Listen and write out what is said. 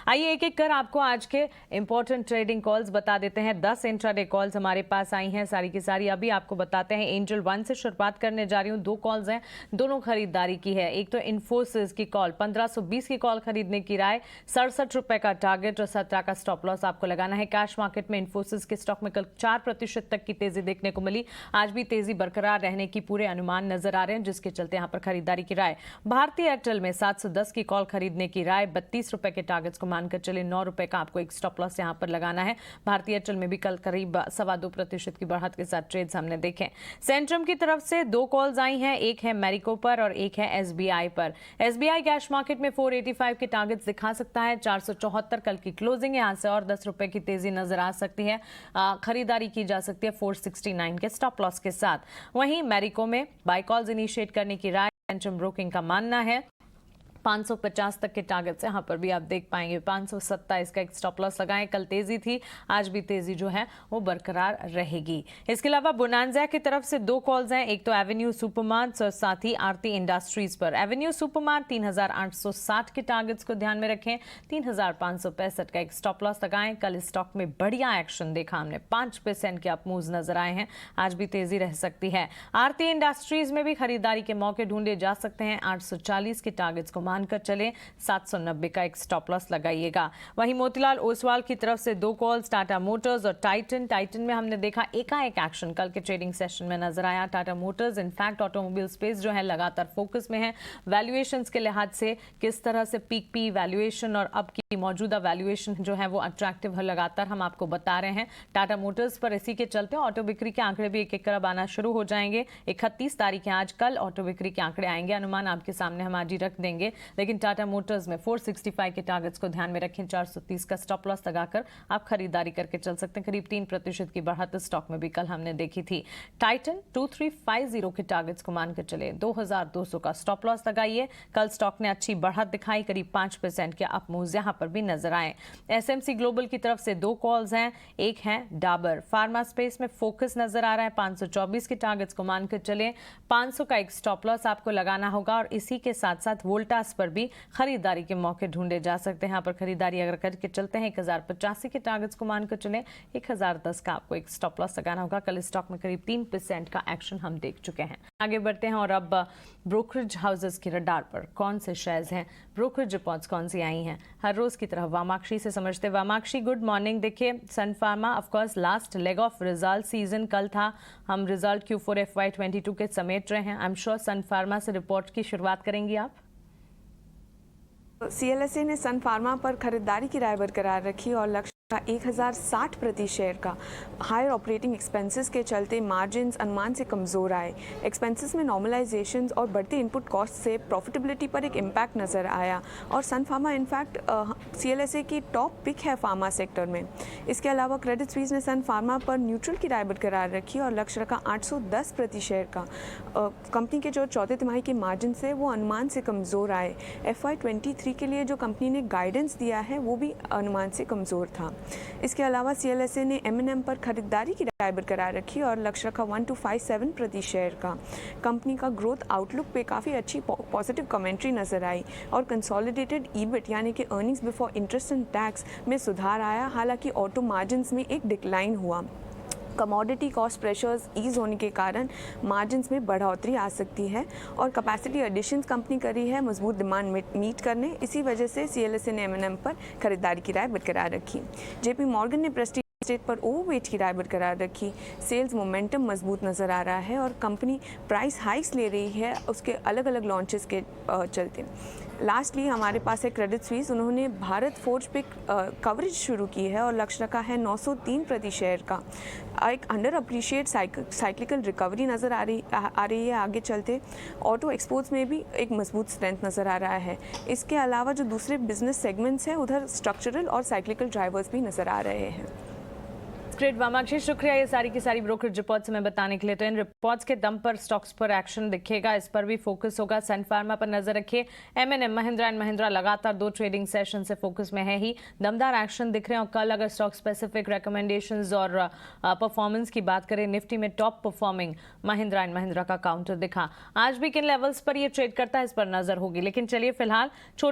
आइए एक एक कर आपको आज के इंपॉर्टेंट ट्रेडिंग कॉल्स बता देते हैं। 10 इंट्राडे कॉल्स हमारे पास आई हैं, सारी की सारी अभी आपको बताते हैं। एंजल 1 से शुरुआत करने जा रही हूँ। 2 कॉल्स हैं, दोनों खरीदारी की है। एक तो इन्फोसिस की कॉल 1520 की कॉल खरीदने की राय, 67 रुपए का टारगेट और 17 का स्टॉप लॉस आपको लगाना है। कैश मार्केट में इन्फोसिस के स्टॉक में कल 4% तक की तेजी देखने को मिली। आज भी तेजी बरकरार रहने की पूरे अनुमान नजर आ रहे हैं, जिसके चलते यहाँ पर खरीदारी की राय। भारतीय एयरटेल में 710 की कॉल खरीदने की राय, 32 रुपए के टारगेट्स को मानकर चले। 9 रुपए का आपको एक स्टॉप लॉस यहां पर लगाना है। भारतीय एयरटेल में भी कल करीब 2.25% की बढ़त के साथ ट्रेड्स हमने देखे। सेंट्रम की तरफ से 2 कॉल्स आई हैं, एक है मैरिको पर और एक है एसबीआई पर। एसबीआई कैश मार्केट में 485 के टारगेट्स दिखा सकता है। 474 कल की क्लोजिंग है, यहां से और 10 रुपए की तेजी नजर आ सकती है। खरीदारी की जा सकती है 469 के स्टॉप लॉस के साथ। वहीं मैरिको में बाय कॉल्स इनिशिएट करने की राय सेंट्रम ब्रोकिंग का मानना है। 550 तक के टारगेट्स यहाँ पर भी आप देख पाएंगे। 527 का एक स्टॉप लॉस लगाएं। कल तेजी थी, आज भी तेजी जो है वो बरकरार रहेगी। इसके अलावा बोनांजा की तरफ से 2 कॉल्स हैं, एक तो एवेन्यू सुपरमार्ट्स और साथ ही आरती इंडस्ट्रीज पर। एवेन्यू सुपरमार्ट 3860 के टारगेट्स को ध्यान में रखें। 3565 का एक स्टॉप लॉस लगाएं। कल स्टॉक में बढ़िया एक्शन देखा हमने, 5% के अप मूव्स नजर आए हैं। आज भी तेजी रह सकती है। आरती इंडस्ट्रीज में भी खरीदारी के मौके ढूंढे जा सकते हैं। 840 के टारगेट्स को मानकर चले। 790 का एक स्टॉप लॉस लगाइएगा। वहीं मोतीलाल ओसवाल की तरफ से 2 कॉल्स, टाटा मोटर्स और टाइटन में हमने देखा एकाएक एक्शन कल के ट्रेडिंग सेशन में नजर आया। Tata Motors in fact automobile space जो है लगातार फोकस में है। वैल्यूएशंस के लिहाज से किस तरह से पीक पी वैल्यूएशन और अब की मौजूदा वैल्यूएशन जो है वो अट्रैक्टिव है, लगातार हम आपको बता रहे हैं टाटा मोटर्स पर। इसी के चलते ऑटो बिक्री के आंकड़े भी एक एक कर आना शुरू हो जाएंगे। 31 तारीख है आज, कल ऑटो बिक्री के आंकड़े आएंगे। अनुमान आपके सामने हम आज ही रख देंगे, लेकिन टाटा मोटर्स में 465 के टारगेट्स को ध्यान में रखें। 430 का स्टॉप लॉस लगाकर आप खरीदारी करके चल सकते हैं। करीब 3% की बढ़त स्टॉक में भी कल हमने देखी थी। टाइटन 2350 के टारगेट्स को मानकर चले। 2200 का स्टॉप लॉस लगाइए। कल स्टॉक ने अच्छी बढ़त दिखाई, करीब 5% के अप मूव्स यहां पर भी नजर आए। एसएमसी ग्लोबल की तरफ से 2 कॉल्स हैं, एक है डाबर फार्मा स्पेस में फोकस नजर आ रहा है। 524 के टारगेट्स को मानकर चले। 500 का एक स्टॉप लॉस आपको लगाना होगा और इसी के साथ साथ वोल्टास पर भी खरीदारी के मौके ढूंढे जा सकते हैं। यहाँ पर खरीदारी अगर करके चलते हैं 1085 के टारगेट्स को मानकर चले। 1010 का आपको एक स्टॉप लॉस लगाना होगा। कल स्टॉक में करीब 3% का एक्शन हम देख चुके हैं। आगे बढ़ते हैं और अब ब्रोकरेज हाउसेस के रडार पर कौन से शेयर्स हैं, ब्रोकरेज रिपोर्ट्स कौन सी आई हैं, हर रोज की तरह वामाक्षी से समझते। Vamakshi good morning. देखिए Sun Pharma of course last leg of result season कल था। हम रिजल्ट Q4 FY22 के समेट रहे हैं। I am sure Sun Pharma से रिपोर्ट की शुरुआत करेंगी आप। CLSA ने सन फार्मा पर खरीदारी की राय बरकरार रखी और लक्ष्य 1060 प्रति शेयर का। हायर ऑपरेटिंग एक्सपेंसेस के चलते मार्जिन्स अनुमान से कमज़ोर आए। एक्सपेंसेस में नॉर्मलाइजेशंस और बढ़ती इनपुट कॉस्ट से प्रॉफिटेबिलिटी पर एक इम्पैक्ट नज़र आया और सन फार्मा इनफैक्ट CLSA की टॉप पिक है फार्मा सेक्टर में। इसके अलावा क्रेडिट स्विस ने सन फार्मा पर न्यूट्रल की राय बरकरार रखी और लक्ष्य रखा 810 प्रति शेयर का। कंपनी के जो चौथे तिमाही के मार्जिन है वो अनुमान से कमज़ोर आए। FY23 के लिए जो कंपनी ने गाइडेंस दिया है वो भी अनुमान से कमज़ोर था। इसके अलावा CLSA ने M&M पर खरीदारी की राय बरकरार रखी और लक्ष्य रखा 1257 प्रति शेयर का। कंपनी का ग्रोथ आउटलुक पे काफ़ी अच्छी पॉजिटिव कमेंट्री नजर आई और कंसोलिडेटेड EBIT यानी कि earnings before interest and tax में सुधार आया। हालांकि ऑटो मार्जिन्स में एक डिक्लाइन हुआ। कमोडिटी कॉस्ट प्रेशर्स ईज होने के कारण मार्जिन्स में बढ़ोतरी आ सकती है और कैपेसिटी एडिशंस कंपनी करी है मजबूत डिमांड मीट करने। इसी वजह से CLSA ने M&M पर खरीदारी की राय बरकरार रखी। JP मॉर्गन ने प्रेस्टीज स्टेट पर ओवरवेट की राय बरकरार रखी। सेल्स मोमेंटम मजबूत नज़र आ रहा है और कंपनी प्राइस हाइक्स ले रही है उसके अलग अलग लॉन्चेस के चलते। लास्टली हमारे पास है क्रेडिट स्विस। उन्होंने भारत फोर्ज पे कवरेज शुरू की है और लक्ष्य रखा है 903 प्रति शेयर का। एक अंडर अप्रिशिएट साइक्लिकल रिकवरी नज़र आ रही है आगे चलते। ऑटो एक्सपोर्ट्स में भी एक मजबूत स्ट्रेंथ नज़र आ रहा है। इसके अलावा जो दूसरे बिजनेस सेगमेंट्स हैं उधर स्ट्रक्चरल और साइक्लिकल ड्राइवर्स भी नज़र आ रहे हैं। ग्रेट वामाक्षी, शुक्रिया ये सारी की सारी ब्रोकरेज रिपोर्ट्स हमें बताने के लिए। तो इन रिपोर्ट्स के दम पर स्टॉक्स पर एक्शन दिखेगा, इस पर भी फोकस होगा। सन फार्मा पर नजर रखिए। M&M महिंद्रा एंड महिंद्रा लगातार 2 ट्रेडिंग सेशन से फोकस में है ही, दमदार एक्शन दिख रहे हैं। और कल अगर स्टॉक स्पेसिफिक रिकमेंडेशंस और परफॉर्मेंस की बात करें, निफ्टी में top performing Mahindra and Mahindra का काउंटर दिखा। आज भी किन लेवल्स पर ये ट्रेड करता है इस पर नजर होगी, लेकिन चलिए फिलहाल छोटे